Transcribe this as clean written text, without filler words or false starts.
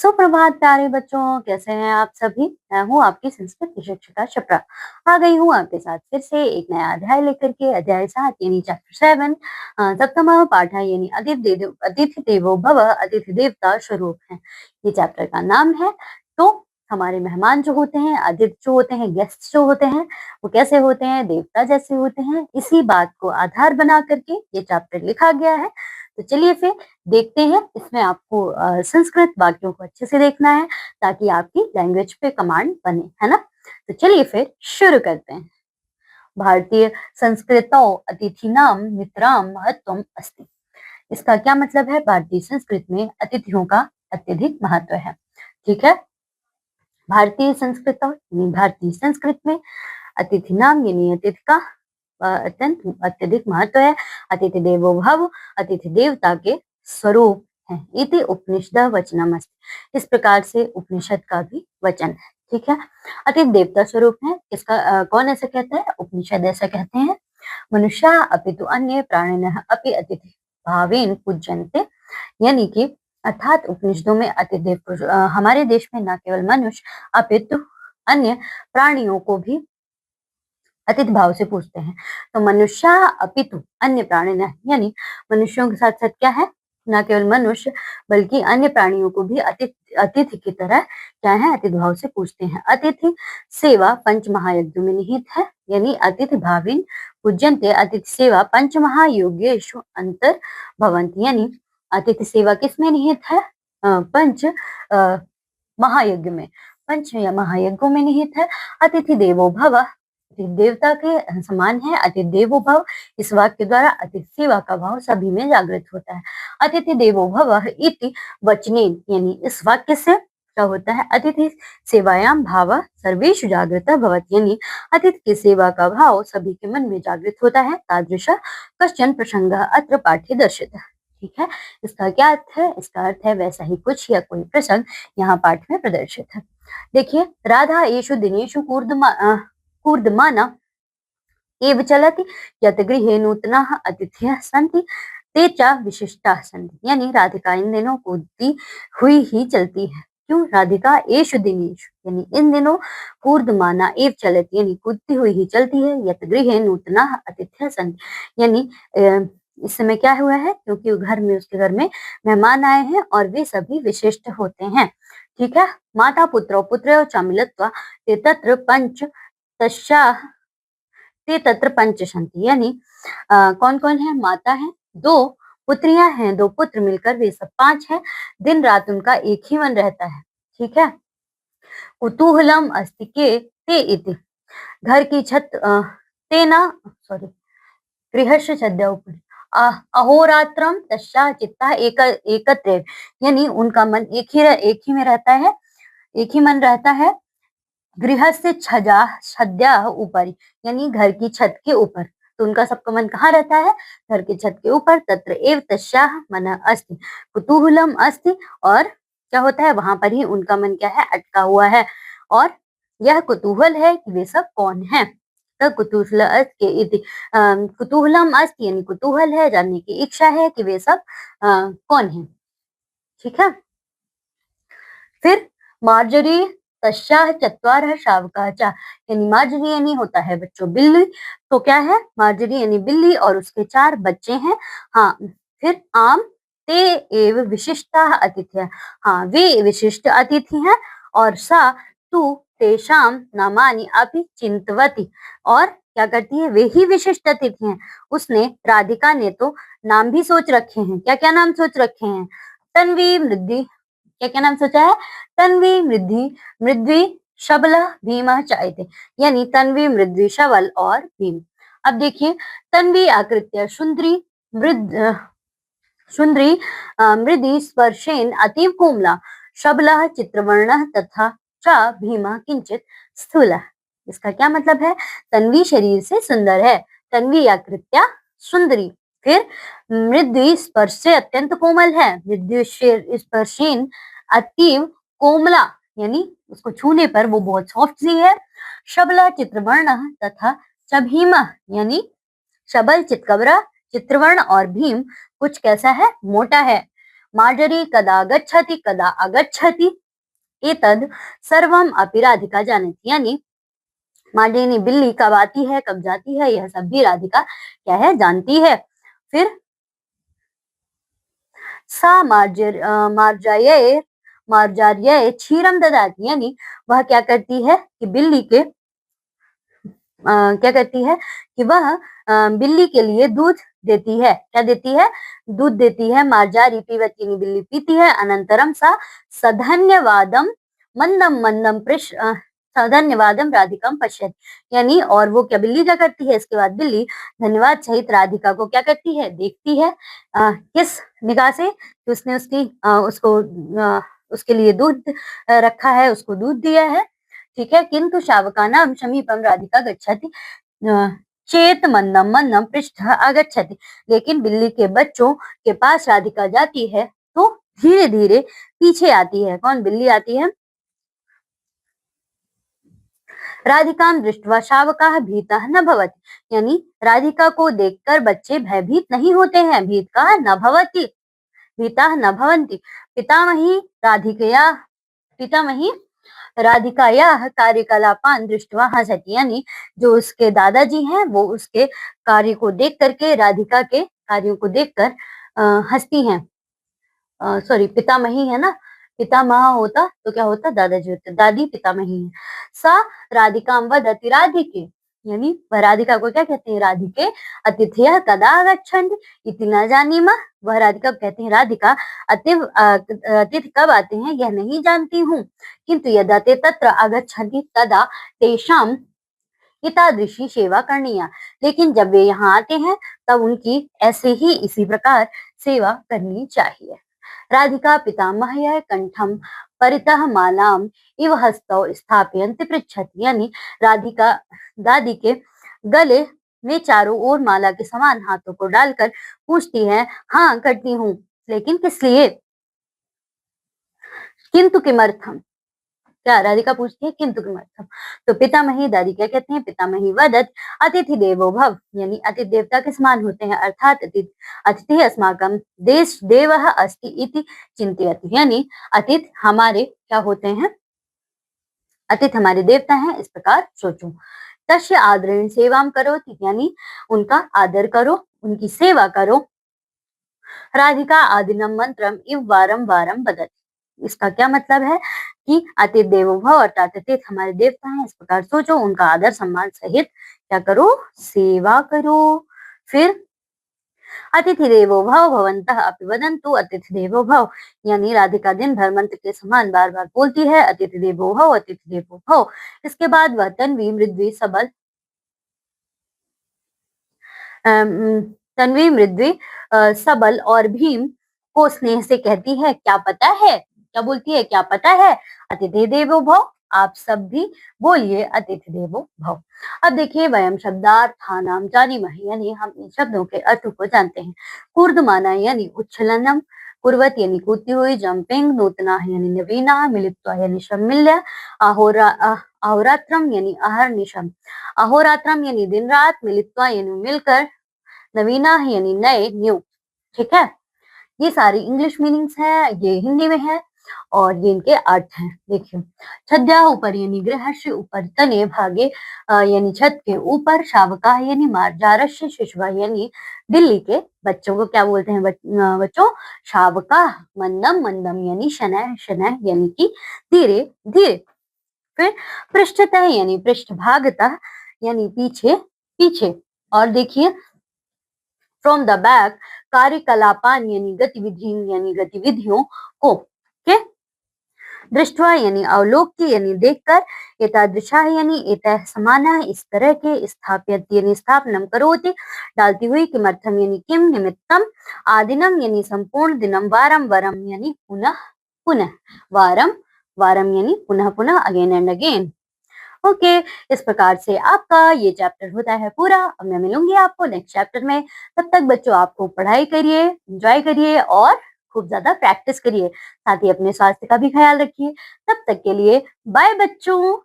सुप्रभात प्यारे बच्चों, कैसे हैं आप सभी। मैं हूँ आपकी संस्कृत की शिक्षिका शिप्रा। आ गई हूँ आपके साथ फिर से एक नया अध्याय लेकर के, अध्याय 7 यानी चैप्टर 7 सप्तमः पाठ यानी अतिथि देवो भव, अतिथि देवता स्वरूप है। ये चैप्टर का नाम है। तो हमारे मेहमान जो होते हैं, अतिथि जो होते हैं, गेस्ट जो होते हैं, वो कैसे होते हैं, देवता जैसे होते हैं। इसी बात को आधार बना करके ये चैप्टर लिखा गया है। तो चलिए फिर देखते हैं। इसमें आपको संस्कृत वाक्यों को अच्छे से देखना है ताकि आपकी लैंग्वेज पे कमांड बने, है ना। तो चलिए फिर शुरू करते हैं। भारतीय संस्कृतौ अतिथिनाम मित्राम महत्वम अस्ति। इसका क्या मतलब है? भारतीय संस्कृत में अतिथियों का अत्यधिक महत्व है। ठीक है। भारतीय भारतीय संस्कृत में अतिथि नाम यानी अतिथि का अत्यंत अत्यधिक महत्व है। अतिथि देवो भव, अतिथि देवता के स्वरूप है। इति उपनिषद वचनम अस्ति। इस प्रकार से उपनिषद का भी वचन है। ठीक है। अतिथि देवता स्वरूप है। इसका कौन ऐसा कहता है? उपनिषद ऐसा कहते हैं। मनुष्य अपितु अन्य प्राणिनः अपि अतिथि भावेन पूज्यन्ते। यानी कि अर्थात उपनिषदों में अतिथि हमारे देश में न केवल मनुष्य अपितु अन्य प्राणियों को भी अतिथि भाव से पूछते हैं। तो मनुष्य अपितु अन्य प्राणी न, यानी मनुष्यों के साथ साथ क्या है, न केवल मनुष्य बल्कि अन्य प्राणियों को भी अतिथि की तरह क्या है, अतिथि भाव से पूछते हैं। अतिथि सेवा पंच महायज्ञ में निहित है। यानी अतिथि भाविन पूज्यन्ते, अतिथि सेवा पंच महायोगेषु अंतर भवन्ति। यानी अतिथि सेवा किसमें निहित है? पंच महायज्ञ में, पंच या महायज्ञों में निहित है। अतिथि देवो भव, अतिथि देवता के समान है। अतिथि देवो भव, इस वाक्य के द्वारा अतिथि सेवा का भाव सभी में जागृत होता है। अतिथि देवो भव इति वचने, यानी इस वाक्य से क्या होता है? अतिथि सेवायाम भाव सर्वेषु जागृत भवति। यानी अतिथि की सेवा का भाव सभी के मन में जागृत होता है। तादृश कश्चन प्रसंग अत्र पाठ्य दर्शित। ठीक है। इसका क्या अर्थ है? इसका अर्थ है वैसा ही कुछ या कोई प्रसंग यहाँ पाठ में प्रदर्शित है। देखिए, राधा येषु दिनेषु कूर्दमाना एव चलति, यत् गृहे नूतनाः अतिथयः सन्ति ते च विशिष्टाः सन्ति। यानी राधिका इन दिनों कूदती हुई ही चलती है। क्यों? राधिका एषु दिनेषु, यानी इन दिनों कूर्दमाना एव चलति, यानी कूदती हुई ही चलती है। यत् गृहे नूतनाः अतिथयः सन्ति, यानी इस समय क्या हुआ है? क्योंकि घर में, उसके घर में मेहमान आए हैं और वे सभी विशिष्ट होते हैं। ठीक है। माता पुत्रो पुत्रो च मिलित्वा ते तत्र पंच तस्या ते तत्र पंच सन्ति। यानी कौन कौन है? माता है, दो पुत्रियां हैं, दो पुत्र मिलकर वे सब 5 है। दिन रात उनका एक ही मन रहता है। ठीक है। कुतूहलम अस्ति के ते इति, घर की छत तेना सॉरी गृहस्य छद्य उपरि अहोरात्रम तस्या चित्ता एकत्र, यानी उनका मन एक ही में रहता है, एक ही मन रहता है। गृहस्य छद्या ऊपर, यानी घर की छत के ऊपर। तो उनका सबका मन कहाँ रहता है? घर की छत के ऊपर। तत्र एव तस्याः मनः अस्ति कुतूहलम अस्ति, और क्या होता है? वहां पर ही उनका मन क्या है? अटका हुआ है। और यह कुतूहल है कि वे सब कौन है। कुतूहलम अस्ति यानी कुतूहल है, जानने की इच्छा है कि वे सब कौन है। ठीक है। फिर मार्जरी तस्याः चत्वारः शावकाः च, यानी मार्जरी यानी होता है बच्चों बिल्ली। तो क्या है? मार्जरी यानी बिल्ली और उसके 4 बच्चे हैं। हाँ। फिर आम ते एव विशिष्टाः अतिथयः, हाँ वे विशिष्ट अतिथि हैं। और सा तु तेषां नामानि अपि चिंतवती, और क्या करती है? वे ही विशिष्ट अतिथि हैं। उसने, राधिका ने तो नाम भी सोच रखे हैं। क्या क्या नाम सोच रखे हैं? तन्वी, मृद्धि, क्या क्या नाम सोचा है? तन्वी, मृद्धि, मृद्वी, शबल, भीम चाहते, यानी तन्वी, मृद्वी, शबल और भीम। अब देखिए, तन्वी आकृत्य सुंदरी मृदि स्पर्शेन अतीव कोमला, शबल चित्रवर्ण तथा च भीम किंचित स्थूल। इसका क्या मतलब है? तन्वी शरीर से सुंदर है, तन्वी आकृत्या सुंदरी। फिर मृदि स्पर्श से अत्यंत कोमल है, मृदि स्पर्शेन अतीव कोमला, यानी उसको छूने पर वो बहुत सॉफ्ट सी है। शबला चित्रवर्ण तथा च भीम, यानी शबल चितकबरा, चित्रवर्ण और भीम कुछ कैसा है? मोटा है। मार्जरी कदा गच्छति कदा आगच्छति एतद् सर्वम अपि राधिका जानती। यानी मार्जरी बिल्ली कब आती है कब जाती है यह सब भी राधिका क्या है जानती है। फिर सा मार्जाये मार्जार्ये क्षीरम ददाति। यानी वह क्या करती है कि बिल्ली के क्या करती है कि वह बिल्ली के लिए दूध देती है। क्या देती है? दूध देती है। मार्जारी पीवती, बिल्ली पीती है। अनंतरम सा सधन्यवादम मंदम मंदम सधन्यवादम राधिकम पश्यत। यानी और वो क्या बिल्ली क्या करती है? इसके बाद बिल्ली धन्यवाद सहित राधिका को क्या करती है? देखती है। किस निगाह से? कि उसने उसको उसके लिए दूध रखा है, उसको दूध दिया है। ठीक है। किंतु शावकानां समीपम राधिका गच्छति चेत मंदम मंदम पृष्ठ आगच्छति। लेकिन बिल्ली के बच्चों के पास राधिका जाती है तो धीरे धीरे पीछे आती है। कौन? बिल्ली आती है। राधिकां दृष्ट्वा शावकाः भीताः न भवति। यानी राधिका को देखकर बच्चे भयभीत नहीं होते हैं। भीतः न भवति, भीताः न भवन्ति। पितामही राधिकायाः कार्यकलापान् दृष्ट्वा हसति। यानी जो उसके दादाजी हैं वो उसके कार्य को देख करके, राधिका के कार्यों को देखकर हंसती हैं। सॉरी, पितामही है ना, पितामह होता तो क्या होता? दादाजी होते। दादी पितामही है। सा राधिकां वदति राधिके। यानी वह राधिका को क्या कहते हैं? राधिके अतिथयः कदा आगच्छन्ति इति न जानीमः। वह राधिका कहते हैं राधिका अतिथि कब आते हैं यह नहीं जानती हूँ। किंतु यदा ते तत्र आगच्छन्ति तदा तेषां एतादृशी सेवा करणीया। लेकिन जब वे यहाँ आते हैं तब उनकी ऐसे ही इसी प्रकार सेवा करनी चाहिए। राधिका पितामह्यः कंठम परितः मालाम इव हस्तौ स्थापयन्ति पृच्छति। यानी राधिका दादी के गले में चारों ओर माला के समान हाथों को डालकर पूछती है, हाँ करती हूँ, लेकिन किस लिए? किंतु किमर्थम? क्या राधिका पूछती है? किंतु किमर्थम? तो पितामही दादी क्या कहते हैं? पितामही वदत अतिथि देवो भव। यानी अतिथि देवता के समान होते हैं। अर्थात अतिथि अस्माकं देश देवः अस्ति इति चिंतयति। यानी अतिथि हमारे क्या होते हैं? अतिथि हमारे देवता हैं, इस प्रकार सोचो। तस्य आदरेण सेवां करोति। यानी उनका आदर करो, उनकी सेवा करो। राधिका आदिनम मंत्रम इव वारम वारम बदति। इसका क्या मतलब है कि अतिथि देवो भव अर्थात अतिथि हमारे देवता हैं, इस प्रकार सोचो, उनका आदर सम्मान सहित क्या करो? सेवा करो। फिर अतिथि देवो भव भवन्तः अपि वदन्तु अतिथि देवो भव। यानी राधिका दिन भर मंत्र के समान बार बार बोलती है अतिथि देवो भव, अतिथि देवो भव। इसके बाद वह तन्वी मृद्वी सबल तन्वी मृद्वी सबल और भीम को स्नेह से कहती है, क्या पता है? क्या बोलती है? क्या पता है? अतिथि देवो भव। आप सब भी बोलिए अतिथि देवो भव। अब देखिए, वयम शब्दार्थानाम जानीमः। यानी हम इन शब्दों के अर्थ को जानते हैं। कूर्दमाना यानी उच्छलनम, कुर्वत यानी कूदती हुई, जंपिंग, नूतना यानी नवीना, मिलित्वा यानी सम्मिल्य, अहोरात्रम यानी अहर्निशम, अहोरात्रम यानी दिन रात, मिलित्वा यानी मिलकर, नवीना यानी नए, न्यू। ठीक है। ये सारी इंग्लिश मीनिंग्स हैं, ये हिंदी में है और ये इनके अर्थ हैं। देखिए, छज्जा ऊपर यानी गृहस्य, ऊपर तने भागे यानी छत के ऊपर, शावका यानी मार्जारस्य, शिशुवा यानी दिल्ली के बच्चों को क्या बोलते हैं बच्चों? शावका। मंदम मंदम यानी शनैः शनैः यानी कि धीरे धीरे। फिर पृष्ठतः यानी पृष्ठभागतः यानी पीछे पीछे। और देखिए, फ्रॉम द बैक, कार्यकलापान यानी गतिविधियों को, के दृष्टवा यानी अवलोक्य यानी देखकर, एतादृशा यानी एतः समानः इस तरह के, स्थाप्यत यानी स्थापनम करोति डालती हुई, किमर्थम यानी किम, निमित्तम, आदिनम यानी संपूर्ण, दिनम, वारम वरम यानी पुनः पुनः, वारम वारम यानी पुनः पुनः, अगेन एंड अगेन। ओके, इस प्रकार से आपका ये चैप्टर होता है पूरा। अब मैं मिलूंगी आपको नेक्स्ट चैप्टर में। तब तक बच्चों आपको पढ़ाई करिए, एंजॉय करिए और खूब ज्यादा प्रैक्टिस करिए। साथ ही अपने स्वास्थ्य का भी ख्याल रखिए। तब तक के लिए बाय बच्चों।